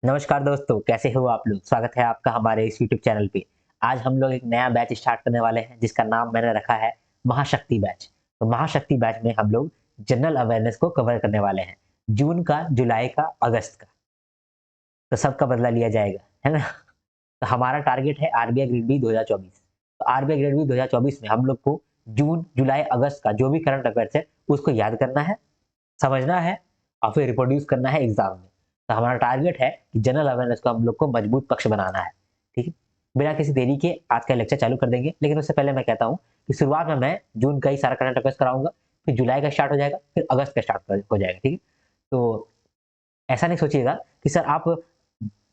नमस्कार दोस्तों, कैसे हो आप लोग? स्वागत है आपका हमारे इस यूट्यूब चैनल पे। आज हम लोग एक नया बैच स्टार्ट करने वाले हैं जिसका नाम मैंने रखा है महाशक्ति बैच। तो महाशक्ति बैच में हम लोग जनरल अवेयरनेस को कवर करने वाले हैं। जून का, जुलाई का, अगस्त का। तो सबका बदला लिया जाएगा, है ना? तो हमारा टारगेट है आरबीआई ग्रेड बी 2024। तो आरबीआई ग्रेड बी 2024 में हम लोग को जून, जुलाई, अगस्त का जो भी करंट अफेयर्स है उसको याद करना है, समझना है और फिर रिप्रोड्यूस करना है एग्जाम में। तो हमारा टारगेट है कि जनरल अवेयरनेस को हम लोग को मजबूत पक्ष बनाना है। ठीक है? बिना किसी देरी के आज का लेक्चर चालू कर देंगे, लेकिन उससे पहले मैं कहता हूँ कि शुरुआत में मैं जून का ही सारा करंट अफेयर्स कराऊंगा, फिर जुलाई का स्टार्ट हो जाएगा, फिर अगस्त का स्टार्ट हो जाएगा। ठीक है? तो ऐसा नहीं सोचिएगा कि सर आप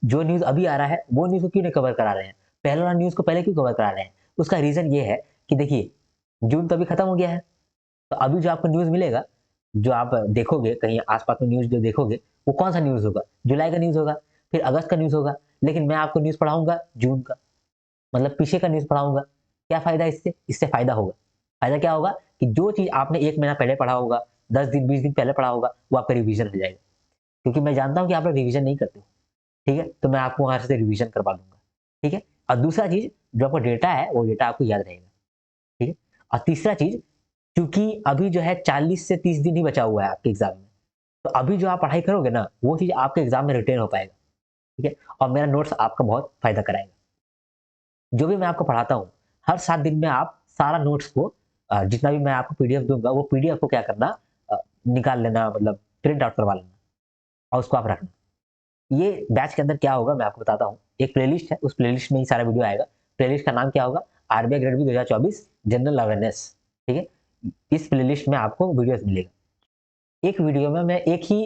जो न्यूज़ अभी आ रहा है वो न्यूज़ को क्यों नहीं कवर करा रहे हैं, पहले वाला न्यूज़ को पहले क्यों कवर करा रहे हैं? उसका रीजन ये है कि देखिए, जून तो अभी खत्म हो गया है। तो अभी जो आपको न्यूज़ मिलेगा, जो आप देखोगे कहीं आस-पास में न्यूज़ जो देखोगे, वो कौन-सा न्यूज़ होगा? जुलाई का न्यूज़ होगा, फिर अगस्त का न्यूज़ होगा, लेकिन मैं आपको न्यूज़ पढ़ाऊँगा जून का, मतलब पीछे का न्यूज़ पढ़ाऊँगा। क्या फ़ायदा इससे? इससे फ़ायदा होगा। फ़ायदा क्या होगा कि जो चीज़ आपने 1 महीना पहले पढ़ा होगा, 10 दिन, 20 दिन पहले पढ़ा होगा, वो आपका रिवीज़न हो जाएगा। क्योंकि मैं जानता हूँ कि आप लोग रिवीज़न नहीं करते हो, ठीक है? तो मैं आपको वहाँ से रिवीज़न करवा दूँगा, ठीक है? और दूसरा चीज़, जो आपका डेटा है, वो डेटा आपको याद रहेगा, ठीक है? और तीसरा चीज़, क्योंकि अभी जो है 40 से 30 दिन ही बचा हुआ है आपके एग्ज़ाम में। तो अभी जो आप पढ़ाई करोगे ना, वो चीज़ आपके एग्ज़ाम में रिटेन हो पाएगा, ठीक है? और मेरा नोट्स आपका बहुत फ़ायदा कराएगा। जो भी मैं आपको पढ़ाता हूँ, हर 7 दिन में आप सारा नोट्स को जितना भी मैं आपको पीडीएफ दूँगा, वो पीडीएफ को क्या करना, अ, निकाल लेना, मतलब प्रिंट आउट करवा लेना और उसको आप रखना। ये बैच के अंदर क्या होगा मैं आपको बताता हूँ। एक प्लेलिस्ट है, उस प्लेलिस्ट में ही सारा वीडियो आएगा। प्लेलिस्ट का नाम क्या होगा? RBI grade B 2024 general awareness, ठीक है? इस प्लेलिस्ट में आपको वीडियोज़ मिलेगा। एक वीडियो में मैं एक ही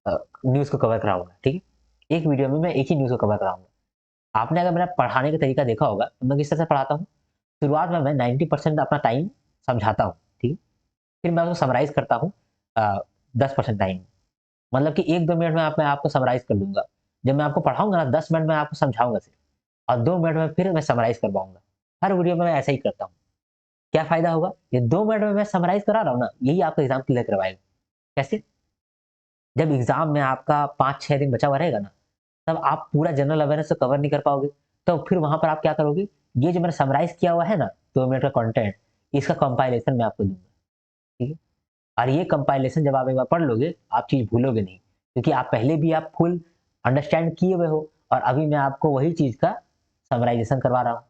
न्यूज़ को कवर कराऊँगा, ठीक है? एक वीडियो में मैं एक ही न्यूज़ को कवर कराऊँगा। आपने अगर मेरा पढ़ाने का तरीका देखा होगा, तो मैं किस तरह से पढ़ाता हूँ? शुरुआत में मैं 90% अपना टाइम समझाता हूँ, ठीक है? फिर मैं उसको समराइज़ करता हूँ 10% टाइम। मतलब कि 1-2 मिनट में मैं आपको समराइज़ कर दूँगा। जब मैं आपको पढ़ाऊँगा ना, 10 मिनट में आपको समझाऊँगा सिर्फ, और 2 मिनट में फिर मैं समराइज़ करवाऊँगा। हर वीडियो में मैं ऐसा ही करता हूँ। क्या फ़ायदा होगा? ये 2 मिनट में मैं समराइज़ करा रहा हूँ ना, यही आपका एग्ज़ाम क्लियर करवाएगा। कैसे? जब एग्ज़ाम में आपका 5-6 दिन बचा हुआ रहेगा ना, तब आप पूरा जनरल अवेयरनेस तो कवर नहीं कर पाओगे। तो फिर वहाँ पर आप क्या करोगे? ये जो मैंने समराइज़ किया हुआ है ना, 2 मिनट का कंटेंट, इसका कंपाइलेशन मैं आपको दूँगा, ठीक है? और ये कंपाइलेशन जब आप एक बार पढ़ लोगे, आप चीज़ भूलोगे नहीं, क्योंकि आप पहले भी आप फुल अंडरस्टैंड किए हुए हो और अभी मैं आपको वही चीज़ का समराइज़ेशन करवा रहा हूँ,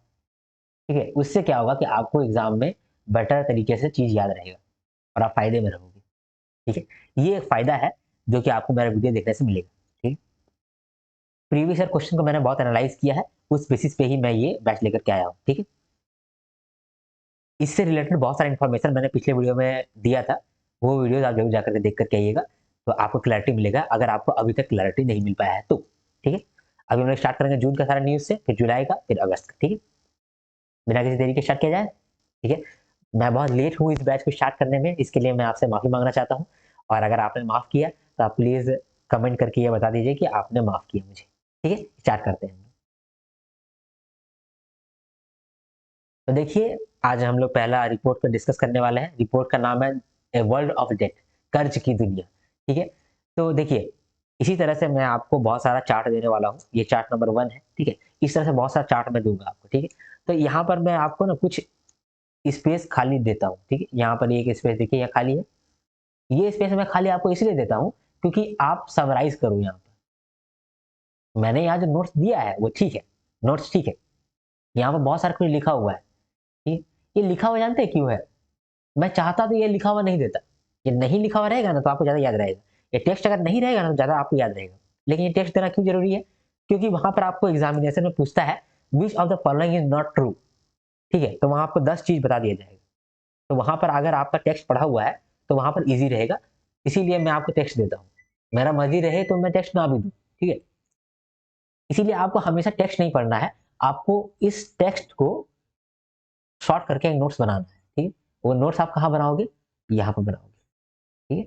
ठीक है? उससे क्या होगा कि आपको एग्ज़ाम में बेटर तरीके से चीज़ याद रहेगा और आप फ़ायदे में रहोगे, ठीक है? ये एक फ़ायदा है, जो कि आपको मेरा वीडियो देखने से मिलेगा, ठीक है? प्रीवियस ईयर क्वेश्चन को मैंने बहुत एनालाइज़ किया है, उस बेसिस पे ही मैं ये बैच लेकर के आया हूँ, ठीक है? इससे रिलेटेड बहुत सारा इन्फॉर्मेशन मैंने पिछले वीडियो में दिया था, वो वीडियोज़ आप ज़रूर जाकर के देख कर के आइएगा, तो आपको क्लैरिटी मिलेगा अगर आपको अभी तक क्लैरिटी नहीं मिल पाया है तो, ठीक है? अभी हम लोग स्टार्ट करेंगे जून का सारा न्यूज़ से, फिर जुलाई का, फिर अगस्त का, ठीक है? बिना किसी देरी के स्टार्ट किया जाए, ठीक है? मैं बहुत लेट हूँ इस बैच को स्टार्ट करने में, इसके लिए मैं आपसे माफ़ी माँगना चाहता हूँ, और अगर आपने माफ़ किया, तो आप प्लीज़ कमेंट करके ये बता दीजिए कि आपने माफ़ किया मुझे, ठीक है? स्टार्ट करते हैं। तो देखिए, आज हम लोग पहला रिपोर्ट पे डिस्कस करने वाले हैं। रिपोर्ट का नाम है ए वर्ल्ड ऑफ डेट, कर्ज की दुनिया, ठीक है? तो देखिए, इसी तरह से मैं आपको बहुत सारा चार्ट देने वाला हूँ। ये चार्ट नंबर 1 है, ठीक है? इस तरह से बहुत सारा चार्ट मैं दूँगा आपको, ठीक है? तो यहाँ पर मैं आपको ना कुछ स्पेस खाली देता हूँ, ठीक है? यहाँ पर एक स्पेस देखिए, यहाँ खाली है। ये स्पेस मैं खाली आपको इसलिए देता हूँ, क्योंकि आप समराइज़ करो यहाँ पर। मैंने यहाँ जो नोट्स दिया है, वो ठीक है, नोट्स ठीक है। यहाँ पर बहुत सारा कुछ लिखा हुआ है, ठीक है? ये लिखा हुआ जानते हैं क्यों है? मैं चाहता तो ये लिखा हुआ नहीं देता। ये नहीं लिखा हुआ रहेगा ना, तो आपको ज़्यादा याद रहेगा। ये टेक्स्ट अगर नहीं रहेगा ना, तो ज़्यादा आपको याद रहेगा। लेकिन ये टेक्स्ट देना क्यों ज़रूरी है? क्योंकि वहाँ पर आपको एग्ज़ामिनेशन में पूछता है, which of the following is not true, ठीक है? तो वहाँ आपको 10 चीज़ बता दिया जाएगा। तो वहाँ पर अगर आपका टेक्स्ट पढ़ा हुआ है, तो वहाँ पर ईज़ी रहेगा। इसीलिए मैं आपको टेक्स्ट देता हूँ। मेरा मर्ज़ी रहे तो मैं टेक्स्ट ना भी दूँ, ठीक है? इसीलिए आपको हमेशा टेक्स्ट नहीं पढ़ना है। आपको इस टेक्स्ट को शॉर्ट करके एक नोट्स बनाना है, ठीक है? वो नोट्स आप कहाँ बनाओगे? यहाँ पर बनाओगे, ठीक है?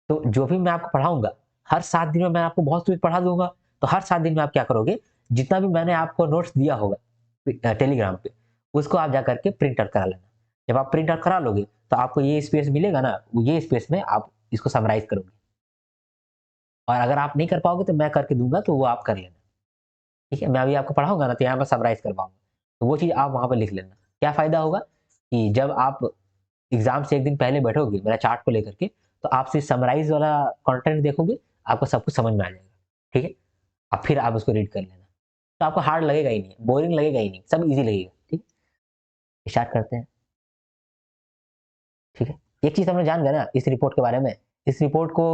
तो जो भी मैं आपको पढ़ाऊँगा, हर 7 दिन में मैं आपको बहुत कुछ पढ़ा दूँगा। तो हर 7 दिन में आप क्या करोगे, जितना भी मैंने आपको नोट्स दिया होगा टेलीग्राम पे, उसको आप जाकर के प्रिंट आउट करा लेना। जब आप प्रिंट आउट करा लोगे, तो आपको ये स्पेस मिलेगा ना, ये स्पेस में आप इसको समराइज़ करोगे। और अगर आप नहीं कर पाओगे तो मैं करके दूँगा, तो वो आप कर लेना। ठीक है? मैं अभी आपको पढ़ाऊँगा ना, तो यहाँ पर समराइज़ करवाऊँगा। तो वो चीज़ आप वहाँ पे लिख लेना। क्या फ़ायदा होगा कि जब आप एग्ज़ाम से 1 दिन पहले बैठोगे मेरा चार्ट को लेकर के, तो आप सिर्फ़ समराइज़ वाला कंटेंट देखोगे, आपको सब कुछ समझ में आ जाएगा। ठीक है? अब फिर आप उसको रीड कर लेना। तो आपको हार्ड लगेगा ही नहीं, बोरिंग लगेगा ही नहीं, सब ईज़ी लगेगा। ठीक? स्टार्ट करते हैं। ठीक है? एक चीज़ हमने जान गए ना इस रिपोर्ट के बारे में। इस रिपोर्ट को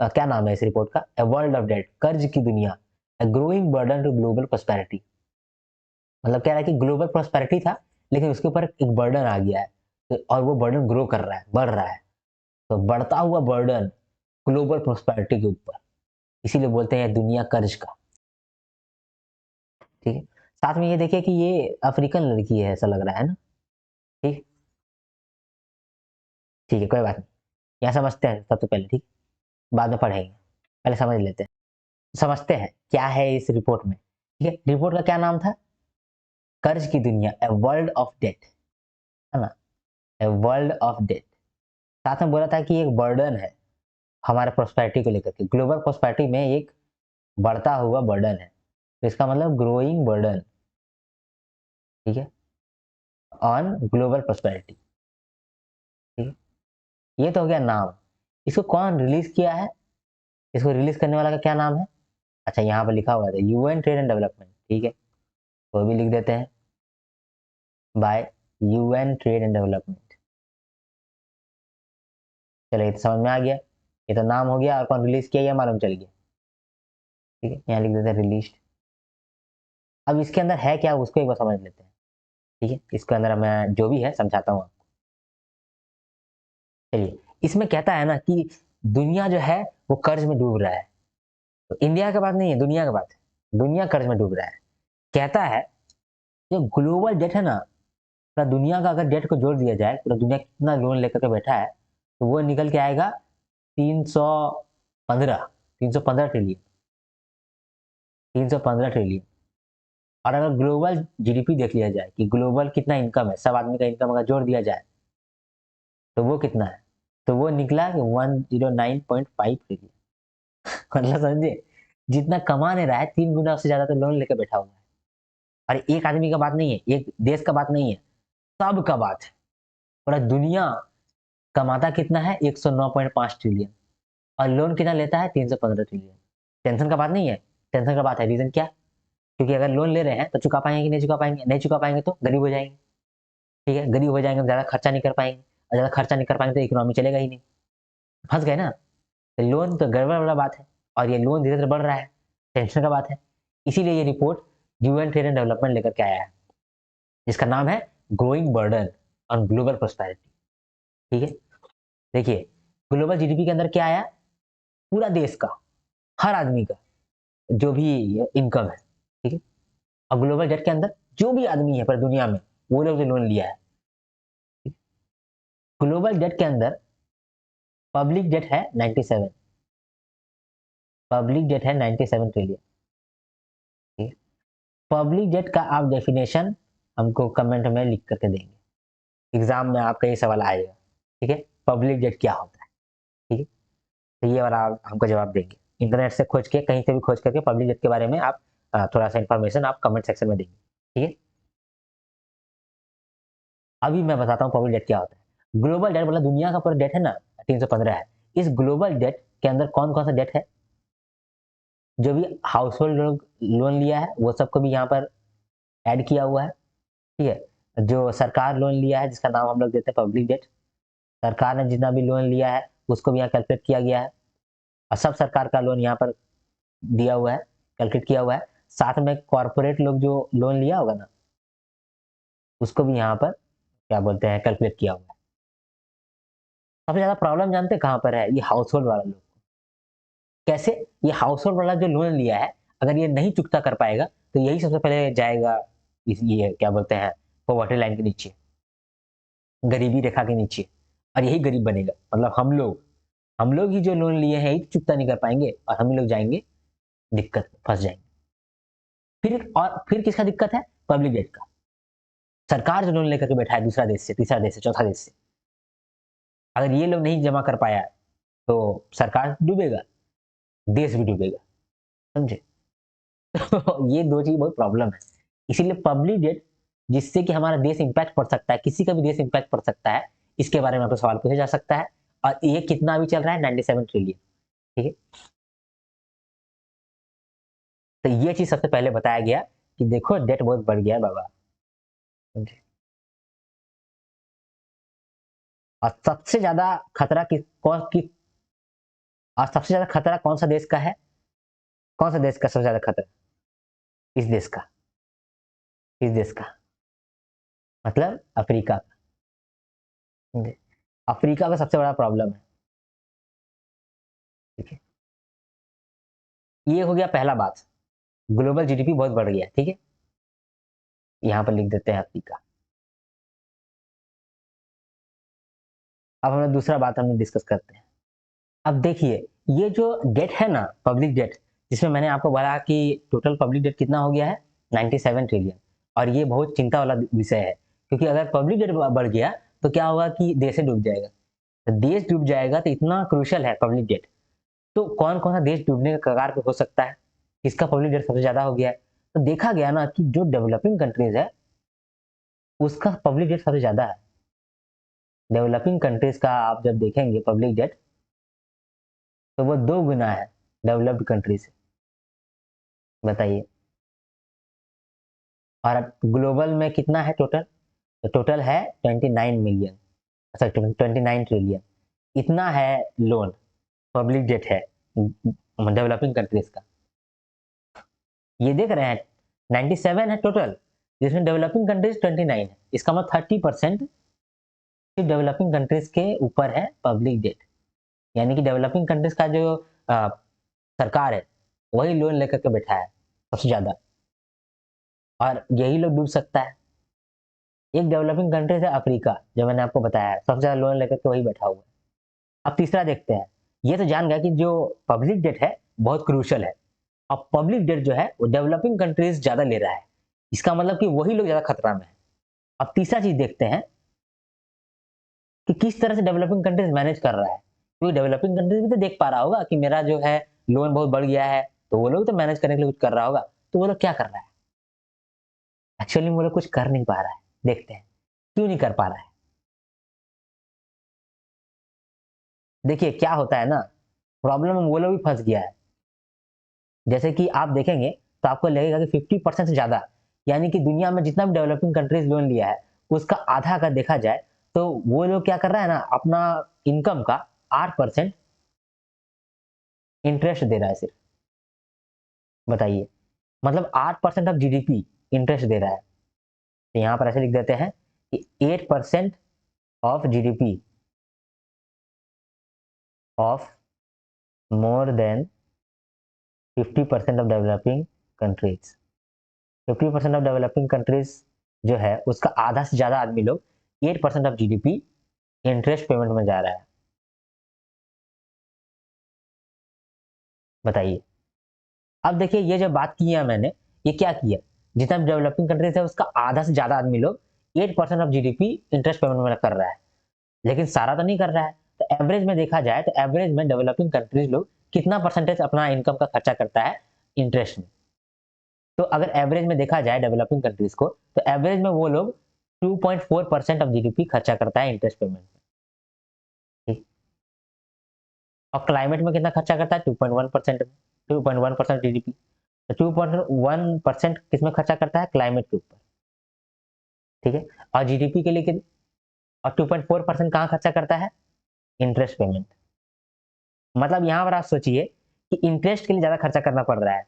क्या नाम है इस रिपोर्ट का? अ वर्ल्ड ऑफ डेट, कर्ज़ की दुनिया, a growing burden to global prosperity. मतलब कह रहा है कि ग्लोबल प्रॉस्पेरिटी था, लेकिन उसके ऊपर एक बर्डन आ गया है, तो और वो बर्डन ग्रो कर रहा है, बढ़ रहा है। तो बढ़ता हुआ बर्डन ग्लोबल प्रॉस्पेरिटी के ऊपर, इसीलिए बोलते हैं दुनिया कर्ज का। ठीक है? साथ में ये देखिए कि ये अफ्रीकन लड़की है, ऐसा लग रहा है ना? ठीक, ठीक है, कोई बात नहीं। यहाँ समझते हैं सबसे पहले, ठीक? बाद में पढ़ेंगे, पहले समझ लेते हैं। समझते हैं क्या है इस रिपोर्ट में। ठीक है? रिपोर्ट का क्या नाम था? कर्ज की दुनिया, ए वर्ल्ड ऑफ डेट, है ना? ए वर्ल्ड ऑफ डेट। साथ में बोला था कि एक बर्डन है हमारे प्रोस्पेरिटी को लेकर के, ग्लोबल प्रोस्पेरिटी में एक बढ़ता हुआ बर्डन है। तो इसका मतलब ग्रोइंग बर्डन, ठीक है, ऑन ग्लोबल प्रोस्पेरिटी। ठीक है, ये तो हो गया नाम। इसको कौन रिलीज किया है? इसको रिलीज करने वाला का क्या नाम है? अच्छा, यहाँ पर लिखा हुआ था यूएन ट्रेड एंड डेवलपमेंट। ठीक है, वो भी लिख देते हैं, bye UN trade and development. चलिए, तो समझ में आ गया। ये तो नाम हो गया, और कौन रिलीज किया ये मालूम चल गया। ठीक है, यहाँ लिख देते हैं रिलीज। अब इसके अंदर है क्या, उसको एक बार समझ लेते हैं। ठीक है, इसके अंदर मैं जो भी है समझाता हूँ आपको। चलिए, इसमें कहता है ना कि दुनिया जो है वो कर्ज में डूब रहा है। तो इंडिया की बात नहीं है, दुनिया की बात है। दुनिया कर्ज में डूब रहा है। कहता है जो ग्लोबल डेट है ना, पूरा दुनिया का अगर डेट को जोड़ दिया जाए, पूरा दुनिया कितना लोन लेकर के बैठा है, तो वो निकल के आएगा 315 315 ट्रिलियन, 315 ट्रिलियन। और अगर ग्लोबल जीडीपी देख लिया जाए कि ग्लोबल कितना इनकम है, सब आदमी का इनकम अगर जोड़ दिया जाए, तो वो कितना है? तो वो निकला कि 109.5 ट्रिलियन। मतलब समझे, जितना कमा नहीं रहा है 3 गुना उससे ज्यादा तो लोन लेकर बैठा हुआ है। और एक आदमी का बात नहीं है, एक देश का बात नहीं है, सब का बात है। पूरा दुनिया कमाता कितना है? 109.5 ट्रिलियन, और लोन कितना लेता है? 315 ट्रिलियन। टेंशन का बात नहीं है, टेंशन का बात है। रीजन क्या? क्योंकि अगर लोन ले रहे हैं तो चुका पाएंगे कि नहीं चुका पाएंगे? नहीं चुका पाएंगे तो गरीब हो जाएंगे। ठीक है, गरीब हो जाएंगे तो ज्यादा खर्चा नहीं कर पाएंगे, और ज्यादा खर्चा नहीं कर पाएंगे तो इकोनॉमी चलेगा ही नहीं। फंस गए ना? तो लोन तो गड़बड़ वाला बात है, और ये लोन धीरे धीरे बढ़ रहा है, टेंशन का बात है। इसीलिए ये report UN trade and development लेकर के आया है, जिसका नाम है growing burden on global prosperity. ठीक है, देखिए, ग्लोबल जीडीपी के अंदर क्या आया? पूरा देश का, हर आदमी का जो भी इनकम है, ठीक है, और ग्लोबल डेट के अंदर जो भी आदमी है पूरी दुनिया में, वो लोग जो लोन लिया है। ग्लोबल डेट के अंदर पब्लिक डेट है 97, पब्लिक डेट है 97 ट्रिलियन। ठीक है, पब्लिक डेट का आप डेफिनेशन हमको कमेंट में लिख करके देंगे, एग्जाम में आपका ये सवाल आएगा। ठीक है, पब्लिक डेट क्या होता है? ठीक है, तो ये वाला आप हमको जवाब देंगे। इंटरनेट से खोज के, कहीं से भी खोज करके पब्लिक डेट के बारे में आप थोड़ा सा इन्फॉर्मेशन आप कमेंट सेक्शन में देंगे। ठीक है, अभी मैं बताता हूँ पब्लिक डेट क्या होता है। ग्लोबल डेट मतलब दुनिया का पूरा डेट है ना, 315 है। इस ग्लोबल डेट के अंदर कौन कौन सा डेट है? जो भी हाउस होल्ड लोग लोन लिया है वो सबको भी यहाँ पर ऐड किया हुआ है। ठीक है, जो सरकार लोन लिया है जिसका नाम हम लोग देते हैं पब्लिक डेट, सरकार ने जितना भी लोन लिया है उसको भी यहाँ कैलकुलेट किया गया है, और सब सरकार का लोन यहाँ पर दिया हुआ है, कैलकुलेट किया हुआ है। साथ में कॉर्पोरेट लोग जो लोन लिया होगा ना, उसको भी यहाँ पर क्या बोलते हैं, कैलकुलेट किया हुआ है। सबसे ज्यादा प्रॉब्लम जानते हैं कहाँ पर है? ये हाउस होल्ड वाला लोग। कैसे? ये हाउस होल्ड वाला जो लोन लिया है, अगर ये नहीं चुकता कर पाएगा, तो यही सबसे पहले जाएगा ये क्या बोलते हैं, पॉवर्टी लाइन के नीचे, गरीबी रेखा के नीचे, और यही गरीब बनेगा। मतलब हम लोग ही जो लोन लिए हैं यही चुकता नहीं कर पाएंगे, और हम ही लोग जाएंगे दिक्कत, फंस जाएंगे। फिर किसका दिक्कत है? पब्लिक डेट का। सरकार जो लोन लेकर के बैठा है दूसरा देश से, तीसरा देश से, चौथा देश से, अगर ये लोग नहीं जमा कर पाया तो सरकार डूबेगा। देश भी डूबेगा, समझे? तो ये 2 चीज़ बहुत प्रॉब्लम है। इसीलिए पब्लिक डेट जिससे कि हमारा देश इम्पैक्ट पड़ सकता है, किसी का भी देश इम्पैक्ट पड़ सकता है, इसके बारे में आपको सवाल पूछा जा सकता है और ये कितना अभी चल रहा है 97 ट्रिलियन, ठीक है? तो ये चीज़ सबसे पहले बताया गया कि देखो डेट बहुत बढ़ गया है बाबा, समझे? और सबसे ज़्यादा खतरा और सबसे ज़्यादा खतरा कौन-सा देश का है? कौन-सा देश का सबसे ज़्यादा खतरा? इस देश का, इस देश का मतलब अफ्रीका का, समझे? अफ्रीका का सबसे बड़ा प्रॉब्लम है, ठीक है? ये हो गया पहला बात, ग्लोबल जीडीपी बहुत बढ़ गया, ठीक है? यहाँ पर लिख देते हैं अफ्रीका। अब हम लोग दूसरा बात हम लोग डिस्कस करते हैं। अब देखिए, ये जो डेट है ना, पब्लिक डेट, जिसमें मैंने आपको बोला कि टोटल पब्लिक डेट कितना हो गया है? 97 ट्रिलियन और ये बहुत चिंता वाला विषय है, क्योंकि अगर पब्लिक डेट बढ़ गया, तो क्या होगा कि देश ही डूब जाएगा। तो देश डूब जाएगा तो इतना क्रूशियल है पब्लिक डेट, तो कौन-कौन सा देश डूबने के कगार पे हो सकता है? किसका पब्लिक डेट सबसे ज़्यादा हो गया है? तो देखा गया ना कि जो डेवलपिंग कंट्रीज़ है, उसका पब्लिक डेट सबसे ज़्यादा है। डेवलपिंग कंट्रीज़ का आप जब देखेंगे पब्लिक डेट, तो वो 2 गुना है डेवलप्ड कंट्री से, बताइए। और अब ग्लोबल में कितना है टोटल? तो टोटल है 29 मिलियन, अच्छा 29 ट्रिलियन। इतना है लोन, पब्लिक डेट है डेवलपिंग कंट्रीज़ का। ये देख रहे हैं 97 है टोटल, जिसमें डेवलपिंग कंट्रीज़ 29 है। इसका मतलब 30% सिर्फ डेवलपिंग कंट्रीज़ के ऊपर है पब्लिक डेट। यानी कि डेवलपिंग कंट्रीज़ का जो अ, सरकार है, वही लोन लेकर के बैठा है सबसे ज़्यादा और यही लोग डूब सकता है। एक डेवलपिंग कंट्रीज़ है अफ्रीका, जो मैंने आपको बताया है, सबसे ज़्यादा लोन लेकर के वही बैठा हुआ है। अब तीसरा देखते हैं, ये तो जान गया कि जो पब्लिक डेट है, बहुत क्रूशियल है। अब पब्लिक डेट जो है, वो डेवलपिंग कंट्रीज़ ज़्यादा ले रहा है। इसका मतलब कि वही लोग ज़्यादा खतरा में है। अब तीसरा चीज़ देखते हैं कि किस तरह से डेवलपिंग कंट्रीज़ मैनेज कर रहा है। क्योंकि डेवलपिंग कंट्रीज़ भी तो देख पा रहा होगा कि मेरा जो है लोन बहुत बढ़ गया है, तो वो लोग तो मैनेज करने के लिए कुछ कर रहा होगा। तो वो लोग क्या कर रहा है? एक्चुअली वो लोग कुछ कर नहीं पा रहा है। देखते हैं, क्यों नहीं कर पा रहा है? देखिए क्या होता है ना, प्रॉब्लम में वो लोग भी फँस गया है। जैसे कि आप देखेंगे तो आपको लगेगा कि 50% से ज़्यादा, यानी कि दुनिया में जितना भी डेवलपिंग कंट्रीज़ लोन लिया है, उसका आधा अगर देखा जाए, तो वो लोग क्या कर रहा है ना, अपना इनकम का 8% इंटरेस्ट दे रहा है सिर्फ। बताइए, मतलब 8% ऑफ जीडीपी इंटरेस्ट दे रहा है। तो यहाँ पर ऐसे लिख देते हैं कि 8% of GDP of more than 50% of developing countries. 50% of developing countries जो है, उसका आधा से ज़्यादा आदमी लोग 8% ऑफ जीडीपी इंटरेस्ट पेमेंट में जा रहा है। बताइए। अब देखिए ये जो बात की है मैंने, ये क्या किया? जितना भी डेवलपिंग कंट्रीज़ है उसका आधा से ज़्यादा आदमी लोग 8% ऑफ जीडीपी इंटरेस्ट पेमेंट में कर रहा है। लेकिन सारा तो नहीं कर रहा है। तो एवरेज में देखा जाए तो एवरेज में डेवलपिंग कंट्रीज़ लोग कितना परसेंटेज अपना इनकम का खर्चा करता है इंटरेस्ट में? तो अगर एवरेज में देखा जाए डेवलपिंग कंट्रीज़ को, तो एवरेज में वो लोग 2.4% ऑफ जीडीपी खर्चा करता है इंटरेस्ट पेमेंट में। ठीक। और क्लाइमेट में कितना खर्चा करता है? 2.1% में, 2.1% जीडीपी। तो 2.1% किसमें खर्चा करता है? क्लाइमेट के ऊपर, ठीक है? और जीडीपी के लिए और 2.4% कहाँ खर्चा करता है? Interest payment. मतलब यहाँ पर आप सोचिए कि इंटरेस्ट के लिए ज़्यादा खर्चा करना पड़ रहा है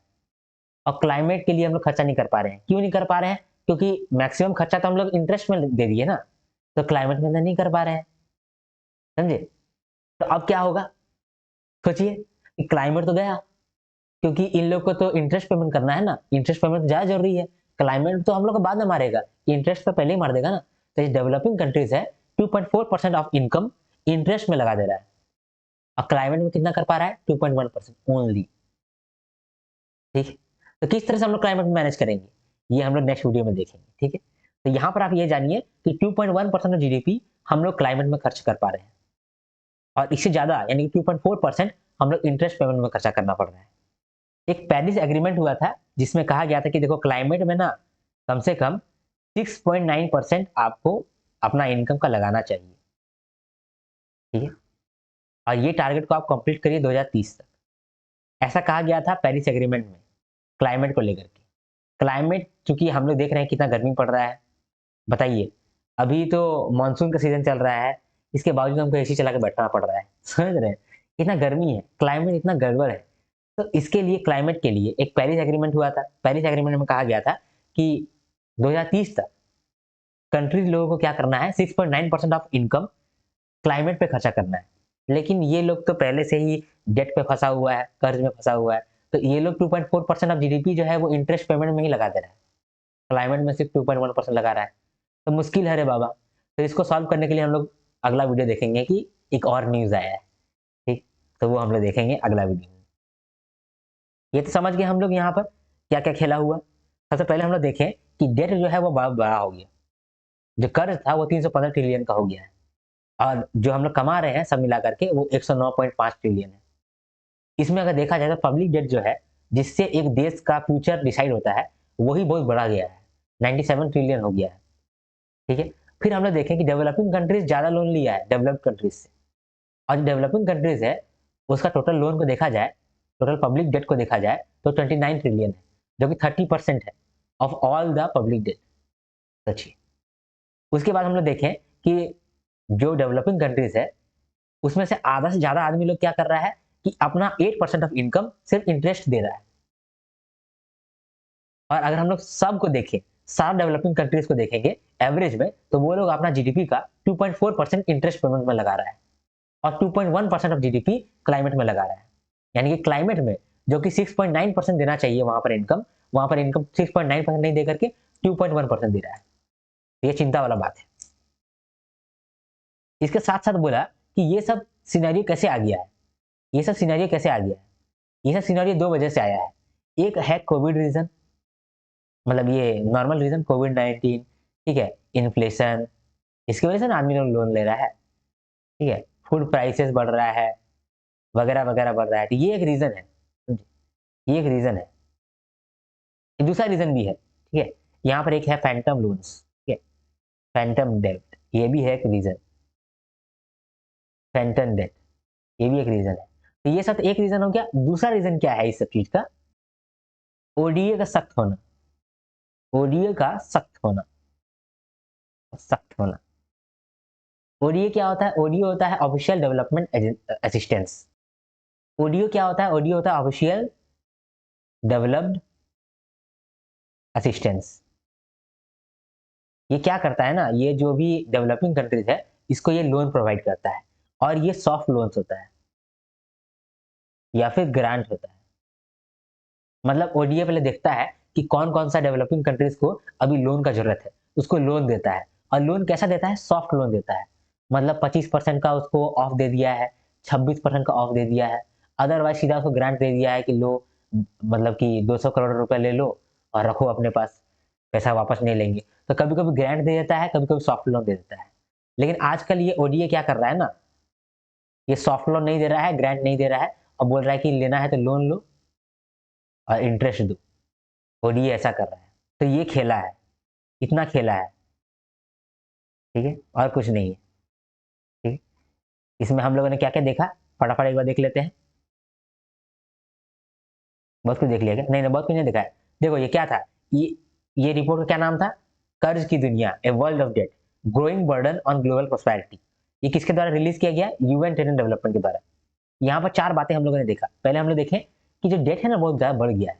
और क्लाइमेट के लिए हम लोग खर्चा नहीं कर पा रहे हैं। क्यों नहीं कर पा रहे हैं? क्योंकि मैक्सिमम खर्चा तो हम लोग इंटरेस्ट में दे दिए ना, तो क्लाइमेट में तो नहीं कर पा रहे हैं, समझे? तो अब क्या होगा? सोचिए कि क्लाइमेट तो गया, क्योंकि इन लोग को तो इंटरेस्ट पेमेंट करना है ना, इंटरेस्ट पेमेंट ज़्यादा ज़रूरी है। क्लाइमेट तो हम लोग को बाद में मारेगा, इंटरेस्ट तो पहले ही मार देगा ना। तो ये डेवलपिंग कंट्रीज़ है, 2.4% ऑफ इनकम इंटरेस्ट में लगा दे रहा है और क्लाइमेट में कितना कर पा रहा है? 2.1% ओनली, ठीक है? तो किस तरह से हम लोग क्लाइमेट मैनेज करेंगे? ये हम लोग नेक्स्ट वीडियो में देखेंगे, ठीक है? तो यहाँ पर आप ये जानिए कि 2.1% ऑफ जीडीपी हम लोग क्लाइमेट में खर्च कर पा रहे हैं और इससे ज़्यादा यानी कि 2.4% हम लोग इंटरेस्ट पेमेंट में खर्चा करना पड़ रहा है। एक पेरिस एग्रीमेंट हुआ था जिसमें कहा गया था कि देखो क्लाइमेट में ना कम से कम 6.9% आपको अपना इनकम का लगाना चाहिए, ठीक है? और ये टारगेट को आप कंप्लीट करिए 2030 तक। ऐसा कहा गया था पेरिस एग्रीमेंट में क्लाइमेट को लेकर के। क्लाइमेट चूंकि हम लोग देख रहे हैं कितना गर्मी पड़ रहा है, बताइए। अभी तो मानसून का सीजन चल रहा है, इसके बावजूद हमको एसी चला के बैठना पड़ रहा है। समझ रहे हैं? इतना गर्मी है, क्लाइमेट इतना गड़बड़ है। तो इसके लिए क्लाइमेट के लिए एक पेरिस एग्रीमेंट हुआ था। पेरिस एग्रीमेंट में कहा गया था कि 2030 तक कंट्रीज लोगों को क्या करना है, 6.9% ऑफ इनकम क्लाइमेट पे खर्चा करना है। लेकिन ये लोग तो पहले से ही डेट पे फंसा हुआ है, कर्ज में फंसा हुआ है। तो ये लोग 2.4% ऑफ जीडीपी जो है वो इंटरेस्ट पेमेंट में ही लगा दे रहा है। क्लाइमेट में सिर्फ 2.1% लगा रहा है। तो मुश्किल है रे बाबा। तो इसको सॉल्व करने के लिए हम लोग अगला वीडियो देखेंगे कि एक और न्यूज़ आया है, ठीक? तो वो हम लोग देखेंगे अगला वीडियो में। ये तो समझ गए हम लोग यहाँ पर क्या-क्या खेला हुआ। सबसे पहले हम लोग देखें कि डेट जो है वो बड़ा हो गया। जो कर्ज था वो 315 ट्रिलियन का हो गया है और जो हम लोग कमा रहे हैं सब मिला करके वो 109.5 ट्रिलियन है। इसमें अगर देखा जाए तो पब्लिक डेट जो है, जिससे एक देश का फ्यूचर डिसाइड होता है, वही बहुत बढ़ा गया है। 97 ट्रिलियन हो गया है, ठीक है? फिर हम लोग देखें कि डेवलपिंग कंट्रीज ज़्यादा लोन लिया है डेवलप्ड कंट्रीज से। और जो डेवलपिंग कंट्रीज है, उसका टोटल लोन को देखा जाए, टोटल पब्लिक डेट को देखा जाए तो 29 ट्रिलियन है, जो कि 30% है of all the public debt. सोचिए। उसके बाद हम लोग देखें कि जो डेवलपिंग कंट्रीज है, उसमें से आधा से ज़्यादा आदमी लोग क्या कर रहा है कि अपना 8% ऑफ इनकम सिर्फ इंटरेस्ट दे रहा है। और अगर हम लोग सबको देखें, सब डेवलपिंग कंट्रीज को देखेंगे एवरेज में, तो वो लोग अपना जीडीपी का 2.4% इंटरेस्ट पेमेंट में लगा रहा है और 2.1% ऑफ जीडीपी क्लाइमेट में लगा रहा है। यानी कि क्लाइमेट में जो कि 6.9% देना चाहिए वहां पर इनकम, वहां पर इनकम 6.9% नहीं दे करके 2.1% दे रहा है। ये चिंता वाला बात है। इसके साथ साथ बोला कि ये सब सिनेरियो कैसे आ गया है, ये सब सिनेरियो कैसे आ गया है। ये सब सिनेरियो दो वजह से आया है। एक है कोविड रीजन, मतलब ये नॉर्मल रीजन कोविड-19, ठीक है? इन्फ्लेशन, इसकी वजह से ना आदमी लोग लोन ले रहा है, ठीक है? फूड प्राइसेस बढ़ रहा है, वगैरह वगैरह बढ़ रहा है। तो ये एक रीजन है, समझे? ये एक रीजन है। दूसरा रीजन भी है, ठीक है? यहाँ पर एक है फैंटम लोन्स, ठीक है? फैंटम डेब्ट, ये भी है एक रीजन। फैंटम डेब्ट, ये भी एक रीजन है। तो ये सब एक रीजन हो गया। दूसरा रीजन क्या है इस सब चीज का? ओडीए का सख्त होना, ओडीए का सख्त होना, सख्त होना। ओडीए क्या होता है? ओडीए होता है ऑफिशियल डेवलपमेंट असिस्टेंस। ओडीओ क्या होता है? ओडीओ होता है ऑफिशियल डेवलप्ड असिस्टेंस। ये क्या करता है ना, ये जो भी डेवलपिंग कंट्रीज है, इसको ये लोन प्रोवाइड करता है और ये सॉफ्ट लोन्स होता है या फिर ग्रांट होता है। मतलब ओडीए पहले देखता है कि कौन कौन सा डेवलपिंग कंट्रीज को अभी लोन का जरूरत है, उसको लोन देता है। और लोन कैसा देता है? सॉफ्ट लोन देता है। मतलब 25% का उसको ऑफ दे दिया है, 26% का ऑफ दे दिया है। अदरवाइज सीधा उसको ग्रांट दे दिया है कि लो, मतलब कि 200 करोड़ रुपए ले लो और रखो अपने पास, पैसा वापस नहीं लेंगे। तो कभी कभी ग्रांट दे देता है, कभी कभी सॉफ्ट लोन दे देता है। लेकिन आजकल ये ओडीए क्या कर रहा है ना, ये सॉफ्ट लोन नहीं दे रहा है, ग्रांट नहीं दे रहा है, और बोल रहा है कि लेना है तो लोन लो और इंटरेस्ट दो। ओडीए ऐसा कर रहा है। तो ये खेला है, इतना खेला है, ठीक है? और कुछ नहीं है, ठीक है? इसमें हम लोगों ने क्या क्या देखा, फटाफट एक बार देख लेते हैं। बहुत कुछ देख लिया क्या? नहीं नहीं, बहुत कुछ नहीं देखा है। देखो ये क्या था, ये रिपोर्ट का क्या नाम था? कर्ज की दुनिया, a world of debt, growing burden on global prosperity. ये किसके द्वारा रिलीज किया गया? यूएन ट्रेड डेवलपमेंट के द्वारा। यहाँ पर चार बातें हम लोगों ने देखा। पहले हम लोग देखें कि जो डेट है ना बहुत ज्यादा बढ़ गया है।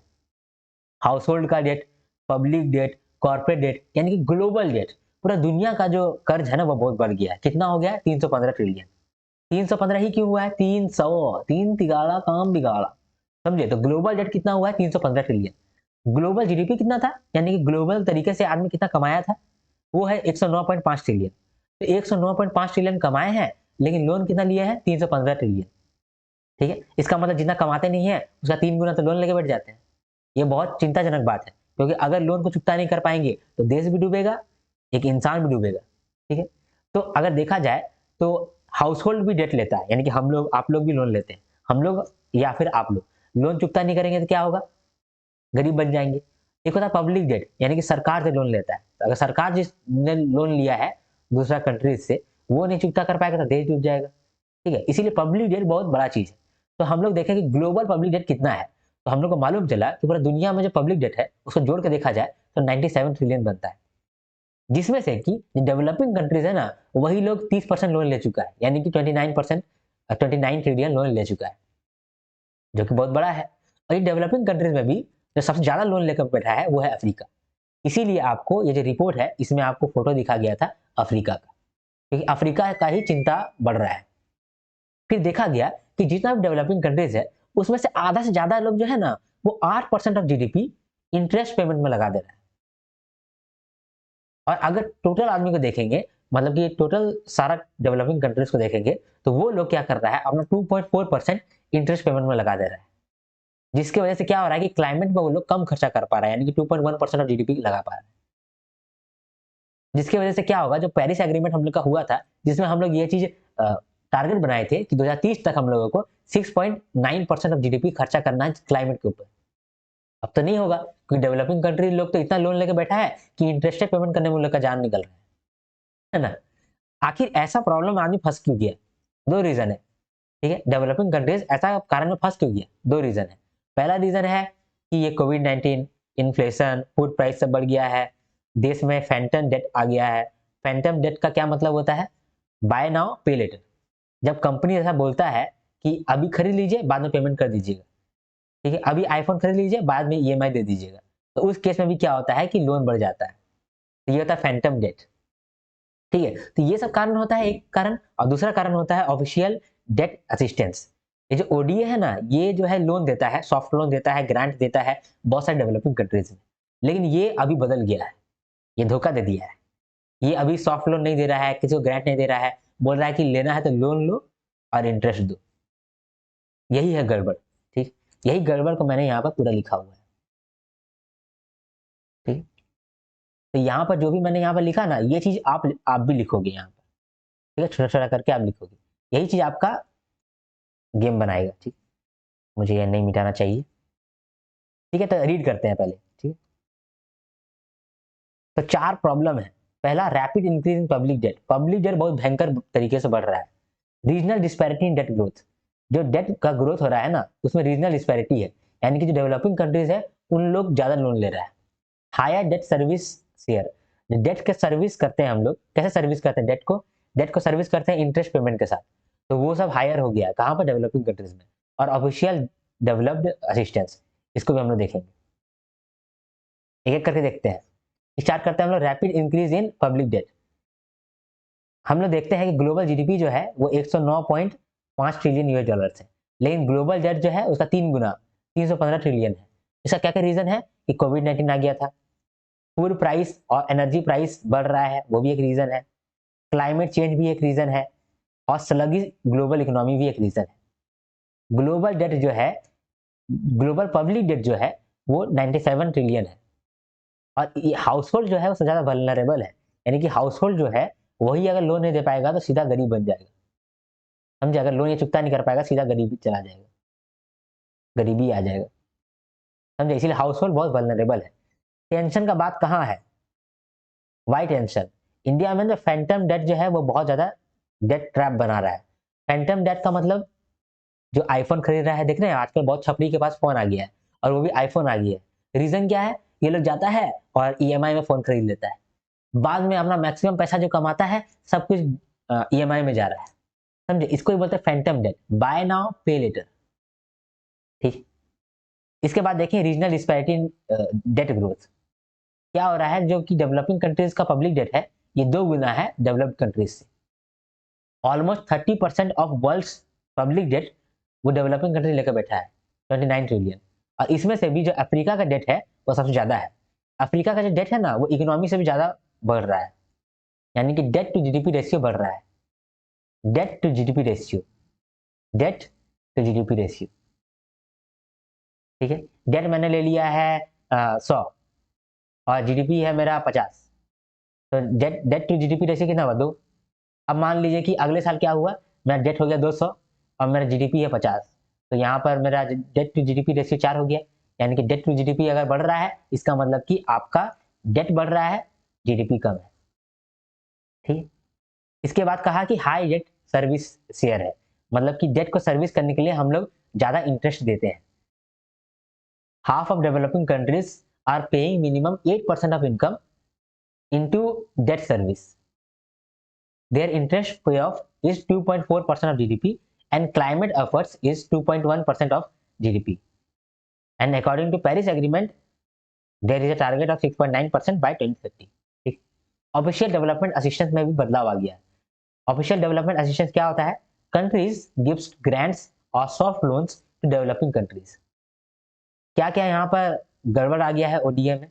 हाउस होल्ड का debt, public debt, corporate debt, यानी कि ग्लोबल डेट, पूरा दुनिया का जो कर्ज है ना वो बहुत बढ़ गया है। कितना हो गया है? 315 ट्रिलियन। 315 ही क्यों हुआ है? 300, तीन तिगाड़ा काम बिगाड़ा, समझे? तो ग्लोबल डेट कितना हुआ है? 315 ट्रिलियन। ग्लोबल जीडीपी कितना था, यानी कि ग्लोबल तरीके से आदमी कितना कमाया था? वो है 109.5 ट्रिलियन। तो 109.5 ट्रिलियन कमाए हैं, लेकिन लोन कितना लिया है? 315 ट्रिलियन, ठीक है? इसका मतलब जितना कमाते नहीं है उसका 3 गुना तो लोन लेके बैठ जाते हैं। ये बहुत चिंताजनक बात है, क्योंकि अगर लोन को चुकता नहीं कर पाएंगे तो देश भी डूबेगा, एक इंसान भी डूबेगा, ठीक है? तो अगर देखा जाए तो हाउस होल्ड भी डेट लेता है, यानी कि हम लोग, आप लोग भी लोन लेते हैं। हम लोग या फिर आप लोग लोन चुकता नहीं करेंगे तो क्या होगा, गरीब बन जाएंगे। एक होता है पब्लिक डेट, यानी कि सरकार से लोन लेता है, तो अगर सरकार जिसने लोन लिया है दूसरा कंट्रीज से वो नहीं चुकता कर पाएगा तो देश डूब जाएगा। ठीक है, इसीलिए पब्लिक डेट बहुत बड़ा चीज है। तो हम लोग देखें कि ग्लोबल पब्लिक डेट कितना है, तो हम लोग को मालूम चला कि पूरा दुनिया में जो पब्लिक डेट है उसको जोड़ के देखा जाए तो 97 ट्रिलियन बनता है, जिसमें से कि डेवलपिंग कंट्रीज है ना वही लोग 30% लोन ले चुका है, यानी कि 29% 29 ट्रिलियन लोन ले चुका है, जो कि बहुत बड़ा है। और ये डेवलपिंग कंट्रीज में भी जो सबसे ज्यादा लोन लेकर बैठा है वो है अफ्रीका। इसीलिए आपको ये जो रिपोर्ट है इसमें आपको फोटो दिखा गया था अफ्रीका का, क्योंकि अफ्रीका का ही चिंता बढ़ रहा है। फिर देखा गया कि जितना भी डेवलपिंग कंट्रीज है उसमें से आधा से ज्यादा लोग जो है ना वो 8% ऑफ जीडीपी इंटरेस्ट पेमेंट में लगा दे रहा है। और अगर टोटल आदमी को देखेंगे, मतलब कि टोटल सारा डेवलपिंग कंट्रीज को देखेंगे, तो वो लोग क्या कर रहा है अपना 2.4% इंटरेस्ट पेमेंट में लगा दे रहा है, जिसकी वजह से क्या हो रहा है कि क्लाइमेट में वो लोग कम खर्चा कर पा रहा है, यानी कि 2.1% ऑफ जीडीपी लगा पा रहा है। जिसकी वजह से क्या होगा, जो पेरिस एग्रीमेंट हम लोग का हुआ था जिसमें हम लोग ये चीज टारगेट बनाए थे कि 2030 तक हम लोगों को 6.9% ऑफ जीडीपी खर्चा करना है क्लाइमेट के ऊपर, अब तो नहीं होगा क्योंकि डेवलपिंग कंट्री लोग तो इतना लोन लेके बैठा है कि इंटरेस्ट पेमेंट करने में उन लोग का जान निकल रहा है ना। आखिर ऐसा प्रॉब्लम आदमी फंस क्यों गया, दो रीजन है। ठीक है, डेवलपिंग कंट्रीज ऐसा कारण में फंस क्यों गया, दो रीजन है। पहला रीजन है कि ये कोविड-19, इन्फ्लेशन, फूड प्राइस सब बढ़ गया है, देश में फैंटम डेट आ गया है। फैंटम डेट का क्या मतलब होता है, बाय नाउ पे लेटर। जब कंपनी ऐसा बोलता है कि अभी खरीद लीजिए बाद में पेमेंट कर दीजिएगा, ठीक है, अभी आईफोन खरीद लीजिए बाद में ईएमआई दे दीजिएगा, तो उस केस में भी क्या होता है कि लोन बढ़ जाता है, तो ये होता है फैंटम डेट। ठीक है, तो ये सब कारण होता है एक कारण, और दूसरा कारण होता है ऑफिशियल डेट असिस्टेंस। ये जो ओडीए है ना ये जो है लोन देता है, सॉफ्ट लोन देता है, ग्रांट देता है बहुत सारे डेवलपिंग कंट्रीज में, लेकिन ये अभी बदल गया है, ये धोखा दे दिया है। ये अभी सॉफ्ट लोन नहीं दे रहा है, किसी को ग्रांट नहीं दे रहा है, बोल रहा है कि लेना है तो लोन लो और इंटरेस्ट दो, यही है गड़बड़। ठीक, यही गड़बड़ को मैंने यहाँ पर पूरा लिखा हुआ है। ठीक, तो यहाँ पर जो भी मैंने यहाँ पर लिखा ना ये चीज आप भी लिखोगे यहाँ पर, ठीक है, छोटा छोटा करके आप लिखोगे, यही चीज आपका गेम बनाएगा। ठीक, मुझे ये नहीं मिटाना चाहिए। ठीक है, तो रीड करते हैं पहले। ठीक है, तो 4 प्रॉब्लम है। पहला, rapid increase in public debt बहुत भयंकर तरीके से बढ़ रहा है। रीजनल डिस्पैरिटी इन डेट ग्रोथ, जो डेट का ग्रोथ हो रहा है ना उसमें रीजनल डिस्पैरिटी है, यानी कि जो डेवलपिंग कंट्रीज है उन लोग ज्यादा लोन ले रहा है। Higher debt service share, debt के सर्विस करते हैं हम लोग, कैसे सर्विस करते हैं डेट को सर्विस करते हैं इंटरेस्ट पेमेंट के साथ, तो वो सब हायर हो गया कहाँ पर, डेवलपिंग कंट्रीज में। और ऑफिशियल डेवलप्ड असिस्टेंस, इसको भी हम लोग देखेंगे, एक एक करके देखते हैं। स्टार्ट करते हैं हम लोग rapid increase in public debt. हम लोग देखते हैं कि ग्लोबल जीडीपी जो है वो 109.5 ट्रिलियन यूएस डॉलर है, लेकिन ग्लोबल डेट जो है उसका 3 गुना 315 ट्रिलियन है। इसका क्या क्या रीजन है कि कोविड-19 आ गया था, फूड प्राइस और एनर्जी प्राइस बढ़ रहा है वो भी एक रीजन है, क्लाइमेट चेंज भी एक रीजन है, और स्लगिश ग्लोबल इकोनॉमी भी एक रीजन है। ग्लोबल डेट जो है, ग्लोबल पब्लिक डेट जो है वो 97 ट्रिलियन है, और हाउस होल्ड जो है वो सबसे ज्यादा वल्नरेबल है, यानी कि हाउस होल्ड जो है वही अगर लोन नहीं दे पाएगा तो सीधा गरीब बन जाएगा। समझे, अगर लोन ये चुकता नहीं कर पाएगा सीधा गरीबी चला जाएगा, गरीबी आ जाएगा। समझे, इसीलिए हाउस होल्ड बहुत वल्नरेबल है। टेंशन का बात कहाँ है, वाई टेंशन, इंडिया में जो फैंटम डेट जो है वो बहुत ज्यादा डेट ट्रैप बना रहा है। फैंटम डेट का मतलब जो आईफोन खरीद रहा है, देख रहे हैं आजकल बहुत छपरी के पास फोन आ गया है, और वो भी आईफोन आ गया है। रीजन क्या है, ये लोग जाता है और ईएमआई में फोन खरीद लेता है, बाद में अपना मैक्सिमम पैसा जो कमाता है सब कुछ ईएमआई में जा रहा है। समझे, इसको ही बोलते हैं फैंटम डेट, बाय नाउ पे लेटर। ठीक, इसके बाद देखें रीजनल डिस्पैरिटी इन डेट ग्रोथ, क्या हो रहा है, जो कि डेवलपिंग कंट्रीज का पब्लिक डेट है ये 2 गुना है डेवलप्ड कंट्रीज से। Almost 30% of world public debt वो डेवलपिंग कंट्री लेकर बैठा है, 29 ट्रिलियन। और इसमें से भी जो अफ्रीका का डेट है वो सबसे ज्यादा है। अफ्रीका का जो डेट है ना वो इकोनॉमी से भी ज्यादा बढ़ रहा है, यानी कि डेट टू जीडीपी रेशियो बढ़ रहा है, debt to GDP ratio, debt to GDP ratio. ठीक है, डेट मैंने ले लिया है 100 और जीडीपी है मेरा 50, तो debt debt to GDP ratio कितना हुआ, 2। अब मान लीजिए कि अगले साल क्या हुआ, मेरा डेट हो गया 200 और मेरा जीडीपी है 50, तो यहाँ पर मेरा डेट टू जीडीपी रेशियो 4 हो गया, यानी कि डेट टू जीडीपी अगर बढ़ रहा है इसका मतलब कि आपका डेट बढ़ रहा है, जीडीपी कम है। ठीक। इसके बाद कहा कि हाई डेट सर्विस शेयर है, मतलब कि डेट को सर्विस करने के लिए हम लोग ज्यादा इंटरेस्ट देते हैं। Half of developing countries are paying minimum 8% of income into debt service. Their interest payoff is 2.4% of GDP and climate efforts is 2.1% of GDP. And according to Paris Agreement, there is a target of 6.9% by 2030. ठीक। Official development assistance में भी बदलाव आ गया है। Official development assistance क्या होता है? Countries gives grants और soft loans to developing countries. क्या क्या यहाँ पर गड़बड़ आ गया है ओडीए में?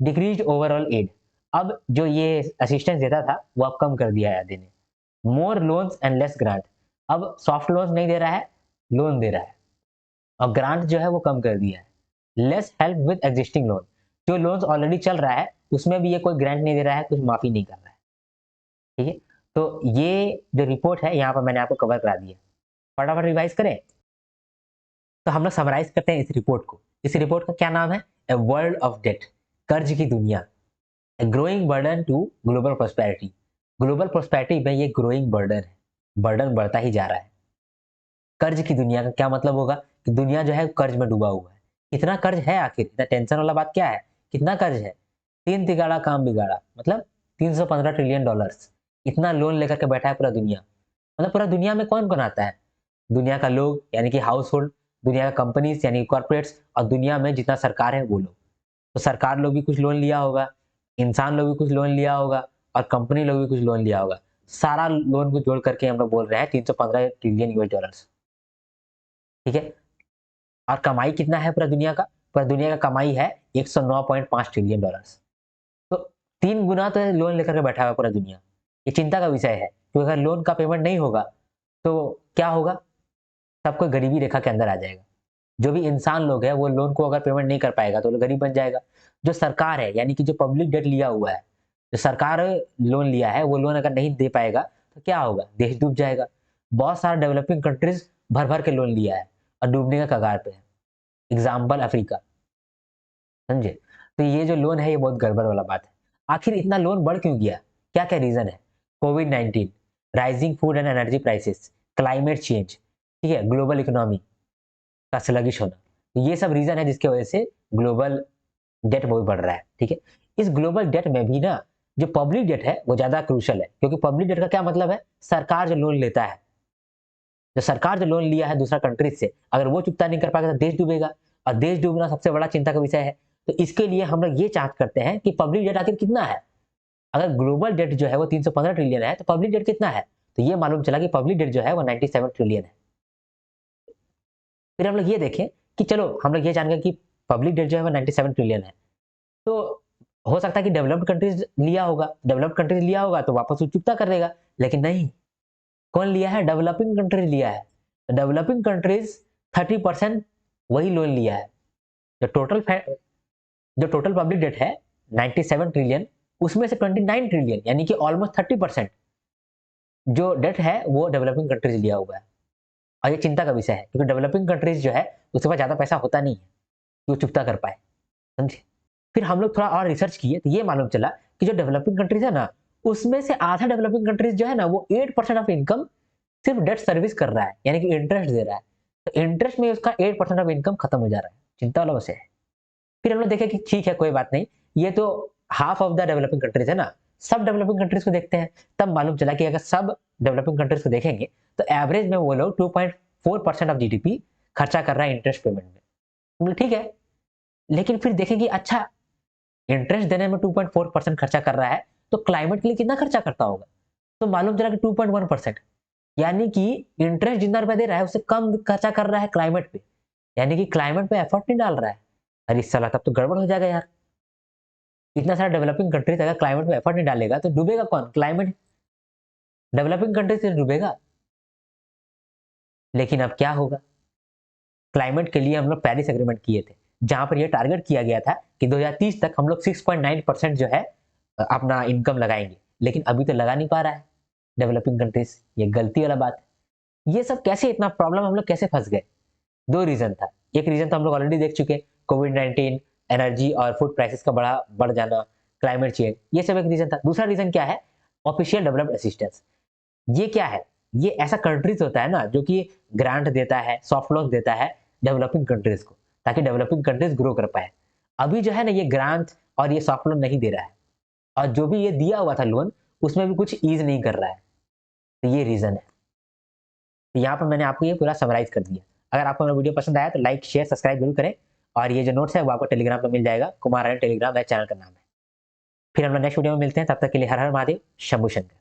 Decrease overall aid. अब जो ये असिस्टेंस देता था वो अब कम कर दिया है देने। मोर लोन्स एंड लेस ग्रांट। अब सॉफ्ट लोन्स नहीं दे रहा है, लोन दे रहा है, और ग्रांट जो है वो कम कर दिया है। Less help with existing loan. जो लोन्स ऑलरेडी चल रहा है उसमें भी ये कोई ग्रांट नहीं दे रहा है, कुछ माफी नहीं कर रहा है। ठीक है, तो ये जो रिपोर्ट है यहाँ पर मैंने आपको कवर करा दिया। फटाफट रिवाइज करें तो हम लोग समराइज करते हैं इस रिपोर्ट को। इस रिपोर्ट का क्या नाम है? ए वर्ल्ड ऑफ डेट, कर्ज की दुनिया। A growing burden to global prosperity. Global prosperity में ये ग्रोइंग बर्डन है, बर्डन बढ़ता ही जा रहा है। कर्ज की दुनिया का क्या मतलब होगा? कि दुनिया जो है कर्ज में डूबा हुआ है। कितना कर्ज है आखिर? इतना टेंशन वाला बात क्या है? कितना कर्ज है? तीन तिगाड़ा काम बिगाड़ा, मतलब 315 ट्रिलियन डॉलर्स। इतना लोन लेकर के बैठा है पूरा दुनिया। मतलब पूरा दुनिया में कौन कौन आता है? दुनिया का लोग यानी कि हाउस होल्ड, दुनिया का कंपनीज यानी कॉर्पोरेट्स, और दुनिया में जितना सरकार है वो लोग। तो सरकार लोग भी कुछ लोन लिया होगा, इंसान लोग भी कुछ लोन लिया होगा, और कंपनी लोग भी कुछ लोन लिया होगा। सारा लोन को जोड़ करके हम लोग बोल रहे हैं 315 ट्रिलियन यूएस डॉलर्स। ठीक है, और कमाई कितना है पूरा दुनिया का? पूरा दुनिया का कमाई है 109.5 ट्रिलियन डॉलर्स। तो 3 गुना तो लोन लेकर के बैठा हुआ पूरा दुनिया। ये चिंता का विषय है, क्योंकि अगर लोन का पेमेंट नहीं होगा तो क्या होगा? सबको गरीबी रेखा के अंदर आ जाएगा। जो भी इंसान लोग है वो लोन को अगर पेमेंट नहीं कर पाएगा तो गरीब बन जाएगा। जो सरकार है यानी कि जो पब्लिक डेट लिया हुआ है, जो सरकार लोन लिया है वो लोन अगर नहीं दे पाएगा तो क्या होगा? देश डूब जाएगा। बहुत सारा डेवलपिंग कंट्रीज भर भर के लोन लिया है और डूबने का कगार पे है। एग्जाम्पल अफ्रीका, समझे? तो ये जो लोन है ये बहुत गड़बड़ वाला बात है। आखिर इतना लोन बढ़ क्यों गया? क्या क्या रीजन है? कोविड-19, rising food and energy prices, climate change, ठीक है, ग्लोबल इकोनॉमी का स्लगिश होना। तो ये सब रीजन है जिसकी वजह से ग्लोबल डेट बहुत बढ़ रहा है। ठीक है, इस ग्लोबल डेट में भी ना जो पब्लिक डेट है वो ज्यादा क्रूशल है, क्योंकि पब्लिक डेट का क्या मतलब है? सरकार जो लोन लेता है, जो सरकार जो लोन लिया है दूसरा कंट्री से, अगर वो चुकता नहीं कर पाएगा तो देश डूबेगा, और देश डूबना सबसे बड़ा चिंता का विषय है। तो इसके लिए हम लोग ये जांच करते हैं कि पब्लिक डेट आखिर कितना है। अगर ग्लोबल डेट जो है वो 315 ट्रिलियन है तो पब्लिक डेट कितना है? तो ये मालूम चला कि पब्लिक डेट जो है वो 97 ट्रिलियन है। फिर हम लोग ये देखें कि चलो हम लोग ये जान गए कि पब्लिक डेट जो है वो 97 ट्रिलियन है, तो हो सकता है कि डेवलप्ड कंट्रीज लिया होगा, डेवलप्ड कंट्रीज लिया होगा तो वापस वो चुकता कर देगा। लेकिन नहीं, कौन लिया है? डेवलपिंग कंट्रीज लिया है। डेवलपिंग कंट्रीज 30% वही लोन लिया है। जो टोटल जो टोटल पब्लिक डेट है 97 ट्रिलियन, उसमें से 29 ट्रिलियन यानी कि ऑलमोस्ट 30% जो डेट है वो डेवलपिंग कंट्रीज लिया हुआ है। और ये चिंता का विषय है, क्योंकि डेवलपिंग कंट्रीज जो है उसके पास ज्यादा पैसा होता नहीं है कि वो चुकता कर पाए, समझे? फिर हम लोग थोड़ा और रिसर्च किए तो ये मालूम चला कि जो डेवलपिंग कंट्रीज है ना, उसमें से आधा डेवलपिंग कंट्रीज जो है ना वो 8% ऑफ इनकम सिर्फ डेट सर्विस कर रहा है, यानी कि इंटरेस्ट दे रहा है। तो इंटरेस्ट में उसका 8% ऑफ इनकम खत्म हो जा रहा है। चिंता वाला विषय है। फिर हम लोग देखे कि ठीक है कोई बात नहीं, ये तो half of the developing countries है ना, सब डेवलपिंग कंट्रीज को देखते हैं। तब मालूम चला कि अगर सब डेवलपिंग कंट्रीज को देखेंगे तो एवरेज में वो लोग 2.4% ऑफ जीडीपी खर्चा कर रहा है इंटरेस्ट पेमेंट में। मतलब ठीक है, लेकिन फिर देखेंगे अच्छा इंटरेस्ट देने में 2.4% खर्चा कर रहा है तो क्लाइमेट के लिए कितना खर्चा करता होगा? तो मालूम चला कि 2.1%, यानी कि इंटरेस्ट जितना रुपया दे रहा है उससे कम खर्चा कर रहा है क्लाइमेट पे, यानी कि क्लाइमेट पे एफर्ट नहीं डाल रहा है। अरे साला तब तो गड़बड़ हो जाएगा यार। इतना सारा डेवलपिंग कंट्रीज अगर क्लाइमेट पे एफर्ट नहीं डालेगा तो डूबेगा कौन? क्लाइमेट। डेवलपिंग कंट्रीज से डूबेगा। लेकिन अब क्या होगा? क्लाइमेट के लिए हम लोग पेरिस एग्रीमेंट किए थे, जहां पर यह टारगेट किया गया था कि 2030 तक हम लोग 6.9% जो है अपना इनकम लगाएंगे, लेकिन अभी तो लगा नहीं पा रहा है डेवलपिंग कंट्रीज। ये गलती वाला बात है। ये सब कैसे, इतना प्रॉब्लम हम लोग कैसे फंस गए? 2 रीज़न था। एक रीज़न तो हम लोग ऑलरेडी देख चुके हैं, कोविड-19, एनर्जी और फूड प्राइसेस का बढ़ जाना, क्लाइमेट चेंज, ये सब एक रीज़न था। दूसरा रीज़न क्या है? Official developed assistance. ये क्या है? ये ऐसा कंट्रीज़ होता है ना जो कि ग्रांट देता है, सॉफ्ट लोन देता है डेवलपिंग कंट्रीज़ को, ताकि डेवलपिंग कंट्रीज़ ग्रो कर पाएँ। अभी जो है ना ये ग्रांट और ये सॉफ्ट लोन नहीं दे रहा है, और जो भी ये दिया हुआ था लोन, उसमें भी कुछ ईज़ नहीं कर रहा है। तो ये रीज़न है। तो यहाँ पर मैंने आपको ये पूरा समराइज़ कर दिया। अगर आपको मेरा वीडियो पसंद आया तो लाइक, शेयर, सब्सक्राइब ज़रूर करें, और ये जो नोट्स है वो आपको टेलीग्राम पे मिल जाएगा। कुमार आर्यन टेलीग्राम मेरे चैनल का नाम है। फिर हम लोग नेक्स्ट वीडियो में मिलते हैं, तब तक के लिए हर हर महादेव, शंभू शंकर।